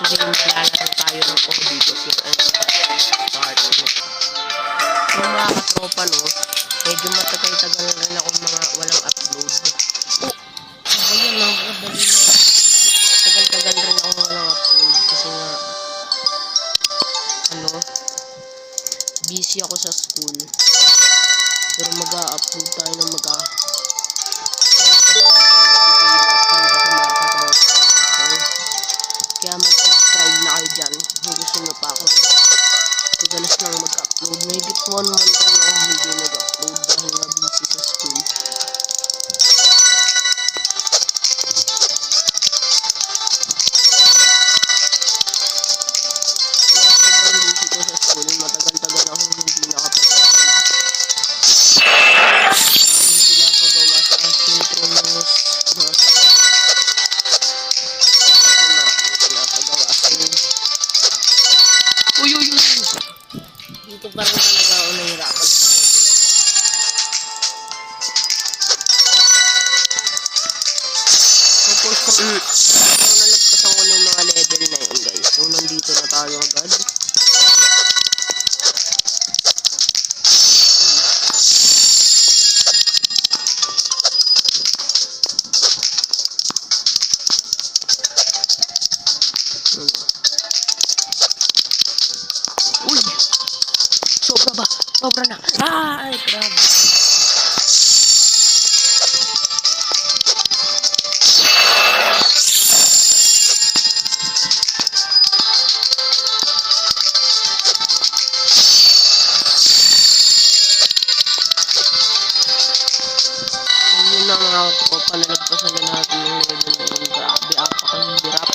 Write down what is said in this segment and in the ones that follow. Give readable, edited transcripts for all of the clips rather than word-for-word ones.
today maglalaro tayo ng dito start nito. Yung mga katropa no, medyo matagal-tagal rin ako mga walang upload. Ayan lang, dali na. Tagal-tagal rin ako walang upload kasi nga busy ako sa school. Pero mag-a-upload tayo ng kaya mag-subscribe na kayo dyan kung gusto nyo pa akong madalas nang mag-upload. Maybe 1 month rin ako hindi mag-upload dahil nga busy sa school. Sobrang busy ko sa school, matagal-tagal ako hindi nakapag-upload. Pinapagawa sa aking Tronos dito pa rin talaga ako nahirapan sa tapos nalagpasan ko na yung mga level na yun guys. So nandito na tayo agad. Uy! Sobra ba? Sobra na! Ay! Grabe! So yun na mga tropa, nalagpasan na natin yung level na yun. Grabe, apakahirap.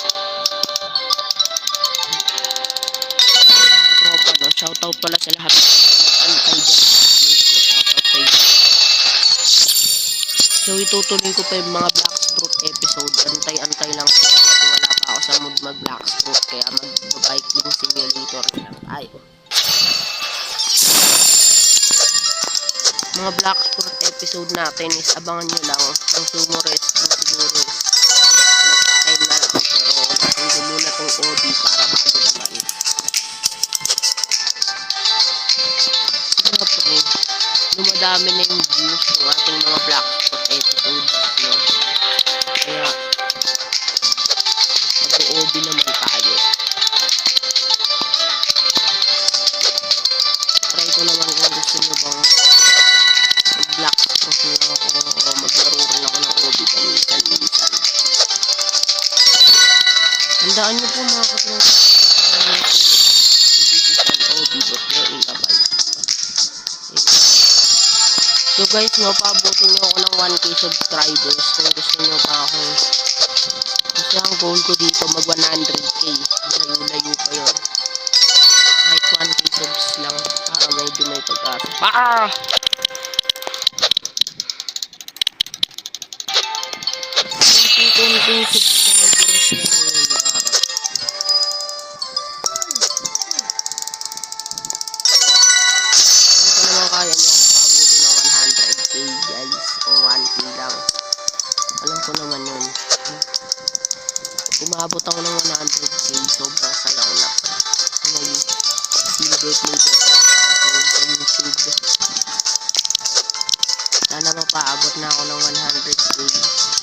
Shoutout pala sa lahat ng nag-antay dyan. Shoutout kayo. So itutuloy ko pa yung mga Blackstroke episode. Antay-antay lang kasi wala pa ako sa mood mag-Blackstroke. Kaya mag-biking simulator lang tayo. Mga Blackstroke episode natin is abangan nyo lang. Yung sumo rest yung siguro is next time na lang. Pero hindi muna tong OD para bago naman. Dumadami na yung views ng ating mga Blackstroke episodes, no? Kaya mag-OB naman tayo. Try ko naman kung gusto nyo bang mag-Blackstroke na lang ako o maglaro rin ako ng OB paminsan-minsan. Tandaan nyo po mga katropa OB.yoingabay. So guys, papabutin nyo ako ng 1k subscribers kung gusto nyo pa akong kasi ang goal ko dito mag 100k. Layo-layo pa yun. Kahit 1k subs lang para medyo may pag-asa. Kunting subscribers lang yun para naman kaya nyo guys, o 1k lang. Alam ko naman yun. Umabot ako ng 100k, sobrang sayaw na. So may silver play ko sa YouTube. Sana mapaabot na ako ng 100k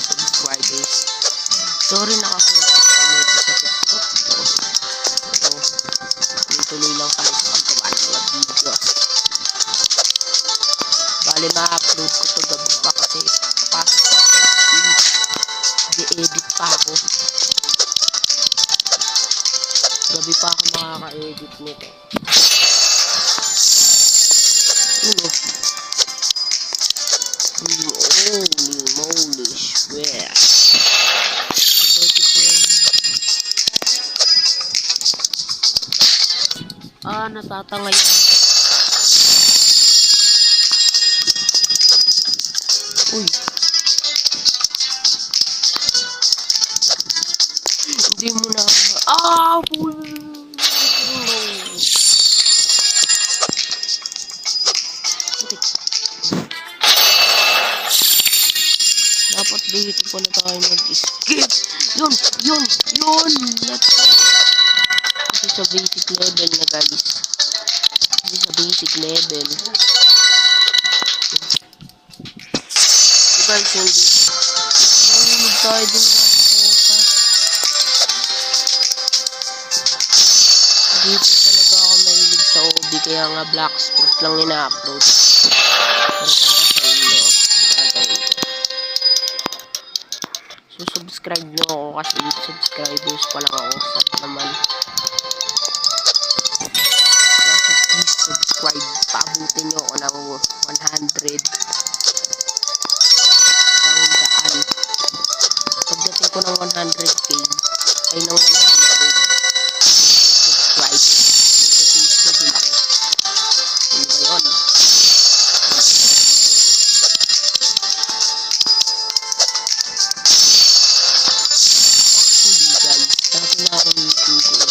subscribers. Sorry nakafocus ako medyo sa TikTok to. Pero tuloy lang kami sa paggawa ng mga videos. Bali ma-upload ko to gabi pa kasi papasok pa ako sa school. Nag-edit pa ako. Gabi pa ako makaka-edit nito. Holy moly, swear. Natatangay yun. Uy. Hindi mo na. Dapat dito pala tayo mag-escape. Yun. Let's go. sa basic level na guys. Hindi sa basic level. So guys, hindi. Mahulog tayo din mga katropa. Dito talaga ako mahilig sa OB, kaya nga Black Sport lang ina-upload. Pero para sa inyo, gagawin ko. So subscribe nyo ako kasi 8 subscribers pa lang ako. Sad naman. Kaya so please subscribe. Paabutin nyo ako ng 100. Daan. Pagdating ko ng 100k, ay ng 100 subscribe. Magsa-Facebook din ako. Ano ba yun? Actually guys, dati na akong YouTuber.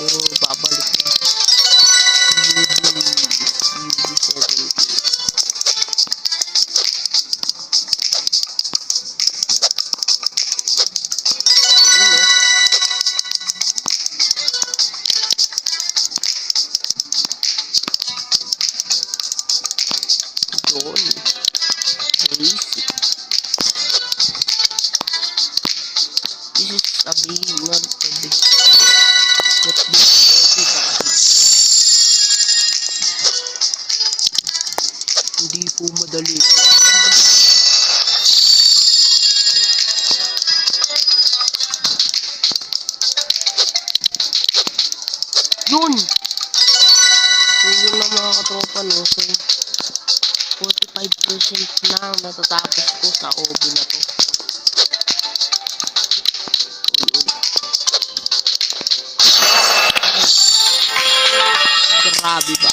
Pero babalik na UB70. Ayun doon basic. This is a big, not a big. Not big, hindi po madali. Yun! So yun lang mga katropa, no? So 45% na natatapos ko sa OB na to. Grabe ba?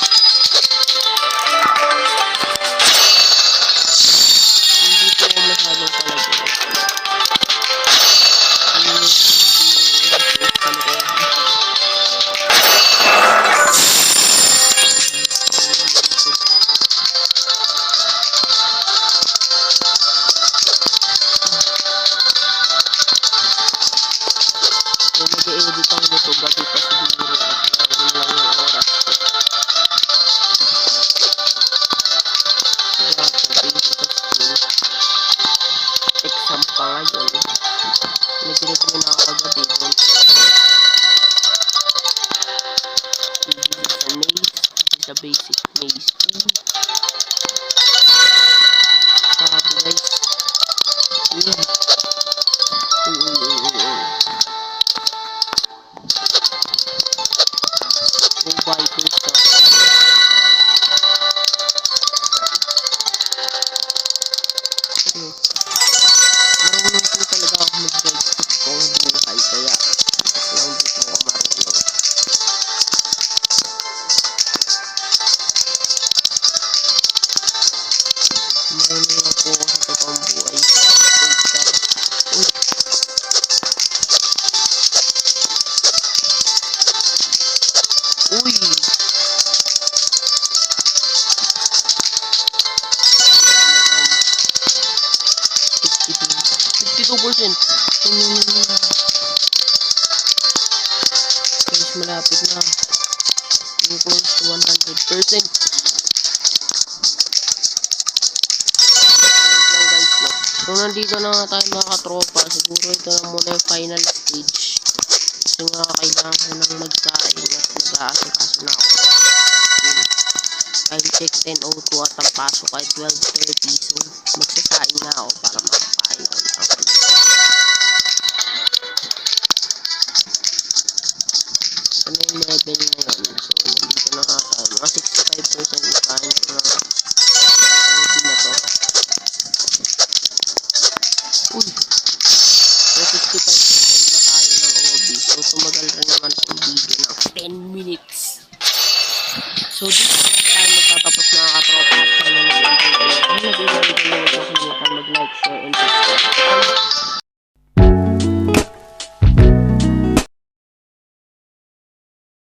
Hindi po ako masyadong talaga. So mag-i-edit ako nito gabi pa siguro. Yun lang yung oras ko. Exam pa ngayon. Nag-review na ako gabi. This is a maze. This is a basic maze 2. Sabi guys. Bikers na. Marunong po talaga ako mag-bike sa toong buhay, kaya lang dito ako marunong. Marunong na po ako sa totoong buhay. Uy! 52%. Guys, malapit na. Yung close to 100%. Wait lang guys, no? So, nandito na nga tayo mga katropa. Siguro ito na muna yung final stage. Kasi nga, kailangan ko nang magsaing at nag-aasikaso na ako. Time check 10:02 at ang pasok ay 12:30. So, magsasaing na ako para makapain ko ng ano yung level na yun. So, nandito na nga tayo. Mga 65% na tayo ng OB na to. Uy! So, 65% na tayo ng OB. So, tumagal rin naman ang video ng 10 minutes. So, dito tayo magtatapos mga katropa.